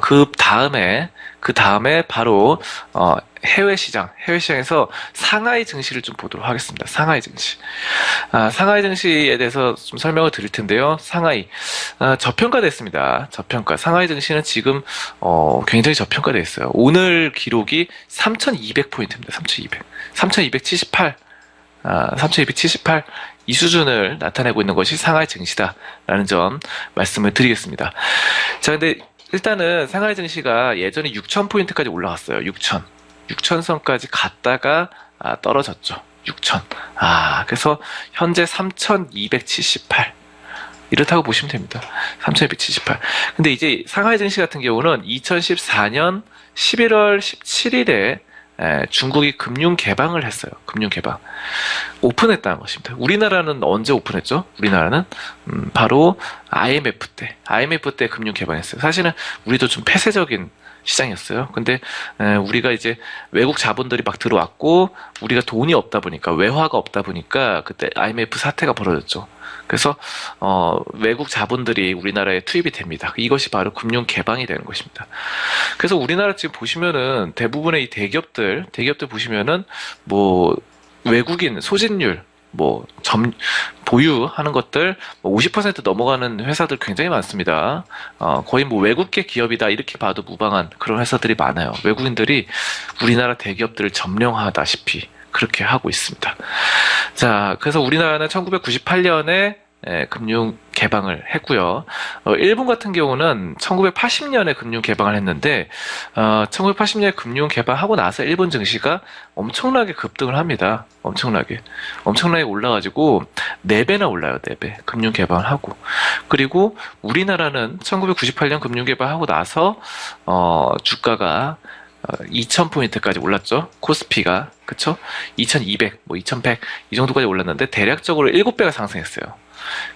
그 다음에 바로 해외시장에서 상하이 증시를 좀 보도록 하겠습니다. 상하이 증시. 상하이 증시에 대해서 좀 설명을 드릴 텐데요. 상하이 저평가됐습니다. 저평가. 상하이 증시는 지금 굉장히 저평가되어 있어요. 오늘 기록이 3,200포인트입니다. 3,278. 3,278 이 수준을 나타내고 있는 것이 상하이 증시다라는 점 말씀을 드리겠습니다. 자, 근데 일단은 상하이 증시가 예전에 6,000포인트까지 올라갔어요. 6,000선까지 갔다가 떨어졌죠. 6,000. 그래서 현재 3,278. 이렇다고 보시면 됩니다. 3,278. 근데 이제 상하이 증시 같은 경우는 2014년 11월 17일에 중국이 금융 개방을 했어요. 금융 개방. 오픈했다는 것입니다. 우리나라는 언제 오픈했죠? 우리나라는 바로 IMF 때 금융 개방했어요. 사실은 우리도 좀 폐쇄적인 시장이었어요. 근데 우리가 이제 외국 자본들이 막 들어왔고 우리가 돈이 없다 보니까 외화가 없다 보니까 그때 IMF 사태가 벌어졌죠. 그래서 외국 자본들이 우리나라에 투입이 됩니다. 이것이 바로 금융 개방이 되는 것입니다. 그래서 우리나라 지금 보시면은 대부분의 이 대기업들 보시면은 뭐 외국인 소진율 보유하는 것들 50% 넘어가는 회사들 굉장히 많습니다. 거의 뭐 외국계 기업이다 이렇게 봐도 무방한 그런 회사들이 많아요. 외국인들이 우리나라 대기업들을 점령하다시피 그렇게 하고 있습니다. 자, 그래서 우리나라는 1998년에 금융 개방을 했고요. 일본 같은 경우는 1980년에 금융 개방을 했는데 1980년에 금융 개방하고 나서 일본 증시가 엄청나게 급등을 합니다. 엄청나게 올라가지고 4배나 올라요. 4배. 금융 개방을 하고. 그리고 우리나라는 1998년 금융 개방하고 나서 주가가 2,000포인트까지 올랐죠. 코스피가. 그쵸? 2,200, 2,100 이 정도까지 올랐는데 대략적으로 7배가 상승했어요.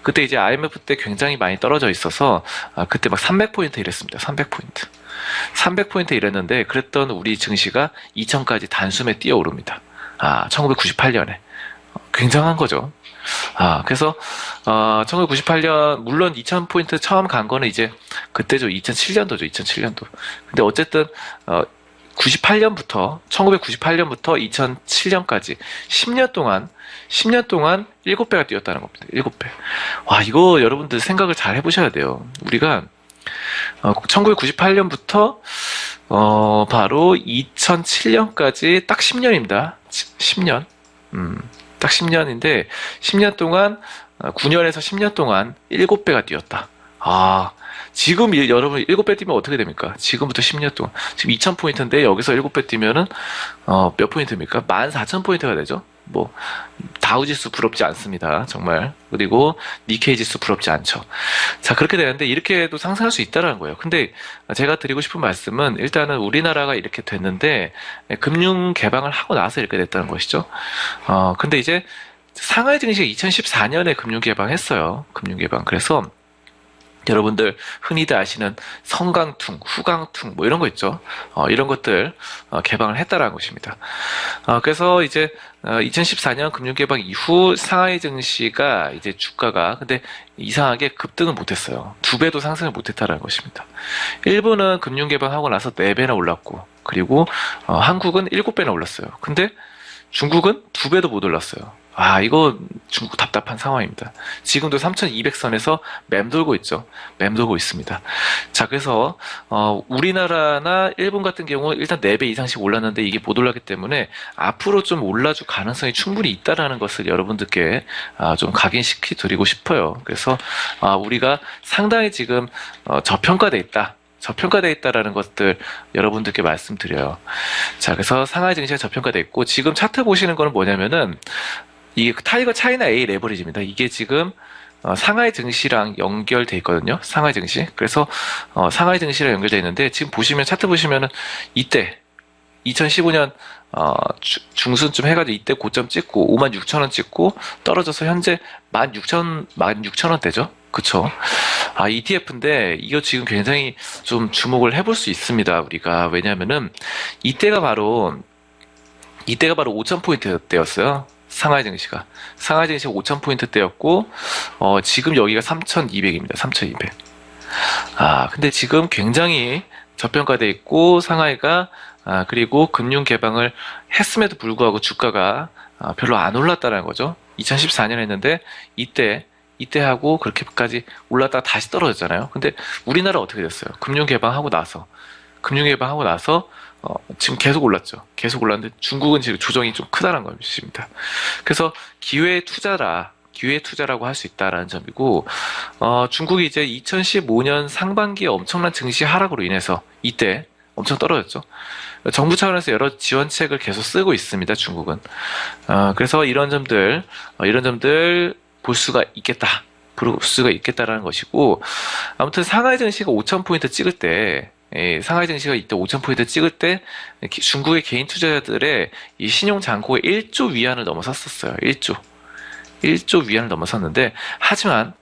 그때 이제 IMF 때 굉장히 많이 떨어져 있어서 그때 막 300포인트 이랬습니다. 300포인트 이랬는데 그랬던 우리 증시가 2,000까지 단숨에 뛰어오릅니다. 1998년에. 굉장한 거죠. 그래서 1998년 물론 2,000포인트 처음 간 거는 이제 그때죠. 2007년도. 근데 어쨌든 1998년부터 2007년까지 10년 동안 7배가 뛰었다는 겁니다. 7배. 와, 이거 여러분들 생각을 잘 해보셔야 돼요. 우리가 1998년부터 바로 2007년까지 딱 10년입니다. 10년. 딱 10년인데 10년 동안 9년에서 10년 동안 7배가 뛰었다. 지금 여러분 7배 뛰면 어떻게 됩니까? 지금부터 10년 동안. 지금 2,000포인트인데 여기서 7배 뛰면은 몇 포인트입니까? 14,000포인트가 되죠. 다우지수 부럽지 않습니다. 정말. 그리고 니케이 지수 부럽지 않죠. 자, 그렇게 되는데 이렇게도 상승할 수 있다는 거예요. 근데 제가 드리고 싶은 말씀은 일단은 우리나라가 이렇게 됐는데 금융 개방을 하고 나서 이렇게 됐다는 것이죠. 근데 이제 상하이 증시가 2014년에 금융 개방했어요. 금융 개방. 그래서 여러분들 흔히들 아시는 성강퉁, 후강퉁 이런 거 있죠. 이런 것들 개방을 했다라는 것입니다. 그래서 이제 2014년 금융 개방 이후 상하이 증시가 이제 주가가 근데 이상하게 급등을 못했어요. 2배도 상승을 못했다라는 것입니다. 일본은 금융 개방하고 나서 4배나 올랐고 그리고 한국은 7배나 올랐어요. 근데 중국은 2배도 못 올랐어요. 이거 중국 답답한 상황입니다. 지금도 3,200선에서 맴돌고 있죠. 맴돌고 있습니다. 자, 그래서 우리나라나 일본 같은 경우 일단 4배 이상씩 올랐는데 이게 못 올랐기 때문에 앞으로 좀 올라줄 가능성이 충분히 있다라는 것을 여러분들께 좀 각인시켜 드리고 싶어요. 그래서 우리가 상당히 지금 저평가돼 있다라는 것들 여러분들께 말씀드려요. 자, 그래서 상하이 증시가 저평가돼 있고 지금 차트 보시는 거는 뭐냐면은 이게 타이거 차이나 A 레버리지입니다. 이게 지금 상하이 증시랑 연결돼 있거든요. 상하이 증시. 그래서 상하이 증시랑 연결돼 있는데 지금 보시면 차트 보시면은 이때 2015년 중순쯤 해가지고 이때 고점 찍고 56,000원 찍고 떨어져서 현재 16,000원대죠. 그쵸? ETF인데 이거 지금 굉장히 좀 주목을 해볼 수 있습니다. 우리가 왜냐하면은 이때가 바로 5,000포인트대였어요. 상하이 증시가 5,000포인트대였고 지금 여기가 3,200입니다. 3,200. 근데 지금 굉장히 저평가돼 있고 상하이가 그리고 금융 개방을 했음에도 불구하고 주가가 별로 안 올랐다는 거죠. 2014년 했는데 이때 하고 그렇게까지 올랐다가 다시 떨어졌잖아요. 근데 우리나라 어떻게 됐어요? 금융 개방하고 나서 지금 계속 올랐죠. 계속 올랐는데 중국은 지금 조정이 좀 크다는 것입니다. 그래서 기회 투자라고 할 수 있다라는 점이고, 중국이 이제 2015년 상반기에 엄청난 증시 하락으로 인해서 이때 엄청 떨어졌죠. 정부 차원에서 여러 지원책을 계속 쓰고 있습니다, 중국은. 그래서 이런 점들 볼 수가 있겠다라는 것이고, 아무튼 상하이 증시가 5,000포인트 찍을 때, 상하이 증시가 이때 5,000포인트 찍을 때 중국의 개인 투자자들의 이 신용 잔고가 1조 위안을 넘어섰었어요. 1조 위안을 넘어섰는데, 하지만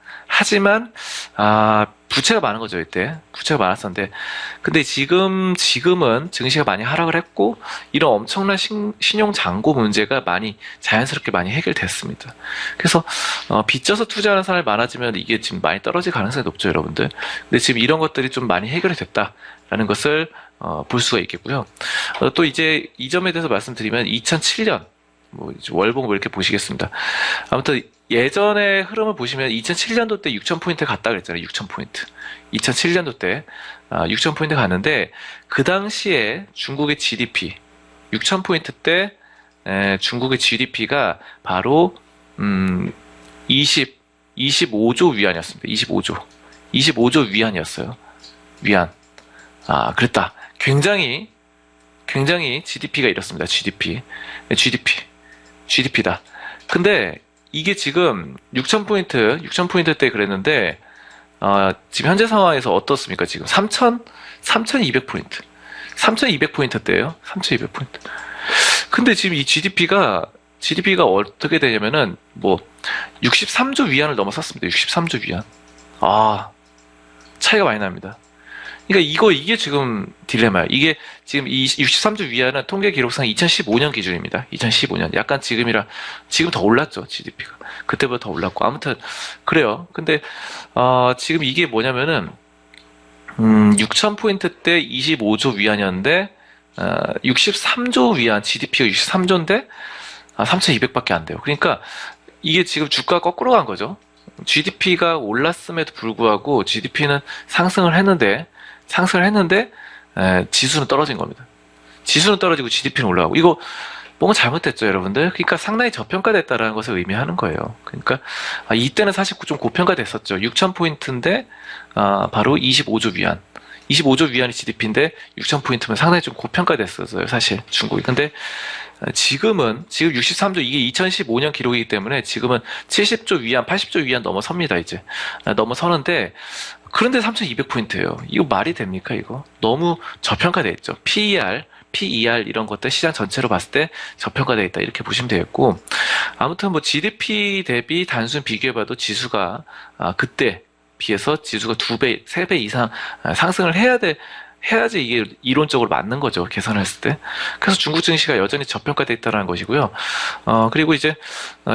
부채가 많은 거죠. 이때 부채가 많았었는데, 근데 지금은 증시가 많이 하락을 했고 이런 엄청난 신용 잔고 문제가 자연스럽게 많이 해결됐습니다. 그래서 빚져서 투자하는 사람이 많아지면 이게 지금 많이 떨어질 가능성이 높죠, 여러분들. 근데 지금 이런 것들이 좀 많이 해결이 됐다라는 것을 볼 수가 있겠고요. 또 이제 이 점에 대해서 말씀드리면 2007년 월봉을 이렇게 보시겠습니다. 아무튼 예전의 흐름을 보시면 2007년도 때 6,000포인트 갔다 그랬잖아요. 6,000포인트. 2007년도 때 6,000포인트 갔는데 그 당시에 중국의 GDP 6,000포인트 때 중국의 GDP가 바로 25조 위안이었습니다. 25조 위안이었어요. 위안. 그랬다. 굉장히 GDP가 이렇습니다. GDP다. 근데 이게 지금 6,000포인트 때 그랬는데, 지금 현재 상황에서 어떻습니까? 지금 3,200포인트. 3,200포인트 때예요. 3,200포인트. 근데 지금 이 GDP가 어떻게 되냐면은, 63조 위안을 넘어섰습니다. 63조 위안. 차이가 많이 납니다. 그러니까 이게 지금 딜레마야. 이게 지금 이 63조 위안은 통계 기록상 2015년 기준입니다. 2015년. 약간 지금 더 올랐죠, GDP가. 그때보다 더 올랐고. 아무튼, 그래요. 근데, 지금 이게 뭐냐면은, 6,000포인트 때 25조 위안이었는데, 63조 위안, GDP가 63조인데, 3,200밖에 안 돼요. 그러니까, 이게 지금 주가가 거꾸로 간 거죠. GDP가 올랐음에도 불구하고, GDP는 상승을 했는데, 지수는 떨어진 겁니다. 지수는 떨어지고 GDP는 올라가고, 이거 뭔가 잘못됐죠, 여러분들. 그러니까 상당히 저평가됐다라는 것을 의미하는 거예요. 그러니까 이때는 사실 좀 고평가됐었죠. 6,000포인트인데 바로 25조 위안. 25조 위안이 GDP인데 6,000포인트면 상당히 좀 고평가됐었어요, 사실 중국이. 근데 지금 63조, 이게 2015년 기록이기 때문에 지금은 70조 위안, 80조 위안 넘어섭니다, 이제. 넘어서는데, 그런데 3,200포인트예요. 이거 말이 됩니까, 이거? 너무 저평가돼 있죠. PER 이런 것들 시장 전체로 봤을 때 저평가돼 있다, 이렇게 보시면 되겠고, 아무튼 GDP 대비 단순 비교해봐도 지수가 그때 비해서 지수가 2배, 3배 이상 상승을 해야지 이게 이론적으로 맞는 거죠. 계산했을 때. 그래서 중국 증시가 여전히 저평가돼 있다는 것이고요. 그리고 이제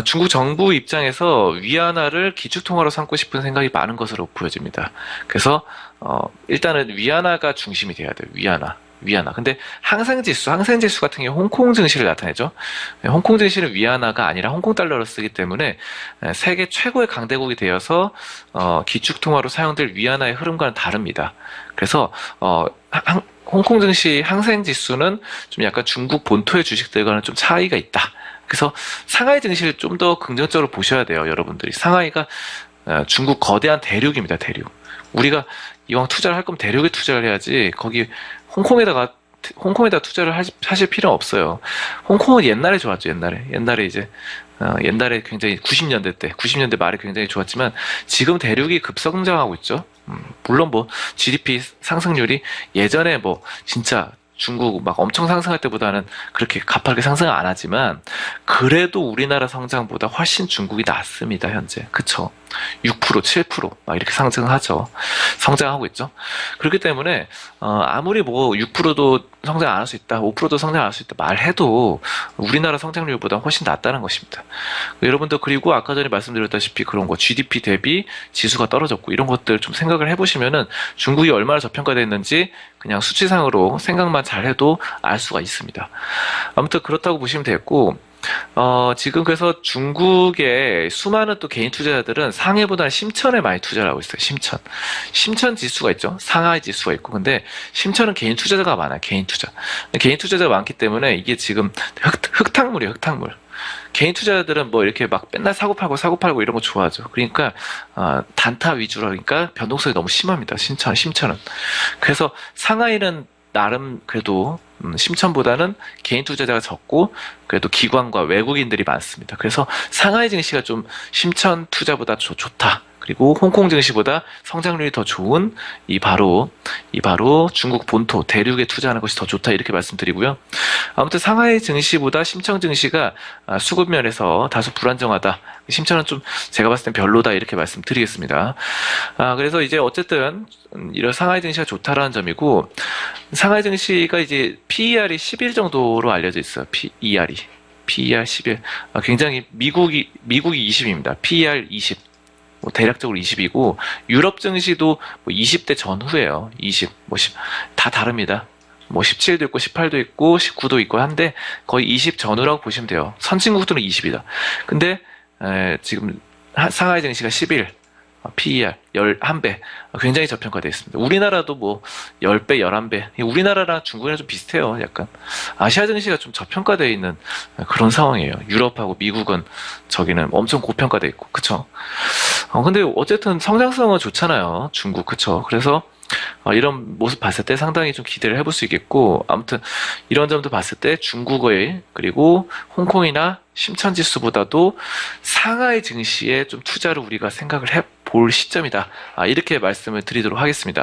중국 정부 입장에서 위안화를 기축통화로 삼고 싶은 생각이 많은 것으로 보여집니다. 그래서 일단은 위안화가 중심이 돼야 돼요. 위안화. 근데 항생지수 같은 경우 홍콩 증시를 나타내죠. 홍콩 증시는 위안화가 아니라 홍콩 달러를 쓰기 때문에 세계 최고의 강대국이 되어서 기축통화로 사용될 위안화의 흐름과는 다릅니다. 그래서 홍콩 증시 항생지수는 좀 약간 중국 본토의 주식들과는 좀 차이가 있다. 그래서 상하이 증시를 좀 더 긍정적으로 보셔야 돼요, 여러분들이. 상하이가 중국 거대한 대륙입니다, 대륙. 우리가 이왕 투자를 할 거면 대륙에 투자를 해야지 거기 홍콩에다 투자를 하실 필요 없어요. 홍콩은 옛날에 좋았죠, 옛날에 이제 옛날에 굉장히 90년대 말에 굉장히 좋았지만 지금 대륙이 급성장하고 있죠. 물론 GDP 상승률이 예전에 진짜 중국 막 엄청 상승할 때보다는 그렇게 가파르게 상승을 안 하지만 그래도 우리나라 성장보다 훨씬 중국이 낫습니다, 현재. 그쵸? 6%, 7%막 이렇게 성장하고 있죠. 그렇기 때문에 아무리 6%도 성장 안 할 수 있다, 5%도 성장 안 할 수 있다 말해도 우리나라 성장률보다 훨씬 낫다는 것입니다. 여러분들, 그리고 아까 전에 말씀드렸다시피 그런 거 GDP 대비 지수가 떨어졌고 이런 것들 좀 생각을 해보시면은 중국이 얼마나 저평가됐는지 그냥 수치상으로 생각만 잘 해도 알 수가 있습니다. 아무튼 그렇다고 보시면 되겠고, 지금 그래서 중국의 수많은 또 개인 투자자들은 상해보다 심천에 많이 투자를 하고 있어요. 심천. 심천 지수가 있죠. 상하이 지수가 있고. 근데 심천은 개인 투자자가 많아요. 개인 투자. 개인 투자자가 많기 때문에 이게 지금 흙탕물이에요. 흙탕물. 개인 투자자들은 뭐 이렇게 막 맨날 사고 팔고 이런 거 좋아하죠. 그러니까 단타 위주라니까 변동성이 너무 심합니다. 심천은. 그래서 상하이는 나름 그래도 심천보다는 개인 투자자가 적고 그래도 기관과 외국인들이 많습니다. 그래서 상하이 증시가 좀 심천 투자보다 좋다. 그리고 홍콩 증시보다 성장률이 더 좋은 이 바로 중국 본토 대륙에 투자하는 것이 더 좋다 이렇게 말씀드리고요. 아무튼 상하이 증시보다 심천 증시가 수급 면에서 다소 불안정하다. 심천은 좀 제가 봤을 땐 별로다 이렇게 말씀드리겠습니다. 그래서 이제 어쨌든 이런 상하이 증시가 좋다라는 점이고 상하이 증시가 이제 PER이 10일 정도로 알려져 있어요. PER 10일. 굉장히 미국이 20입니다. PER 20. 뭐 대략적으로 20이고 유럽 증시도 뭐 20대 전후예요. 20, 다 다릅니다. 뭐 17도 있고 18도 있고 19도 있고 한데 거의 20 전후라고 보시면 돼요. 선진국들은 20이다. 근데 지금 상하이 증시가 11, PER 11배 굉장히 저평가되어 있습니다. 우리나라도 뭐 10배, 11배 우리나라랑 중국이랑 좀 비슷해요. 약간 아시아 증시가 좀 저평가되어 있는 그런 상황이에요. 유럽하고 미국은 저기는 엄청 고평가되어 있고 그쵸? 근데 어쨌든 성장성은 좋잖아요. 중국 그쵸? 그래서 이런 모습 봤을 때 상당히 좀 기대를 해볼 수 있겠고 아무튼 이런 점도 봤을 때 중국의 그리고 홍콩이나 심천지수보다도 상하이 증시에 좀 투자를 우리가 생각을 해볼 시점이다. 이렇게 말씀을 드리도록 하겠습니다.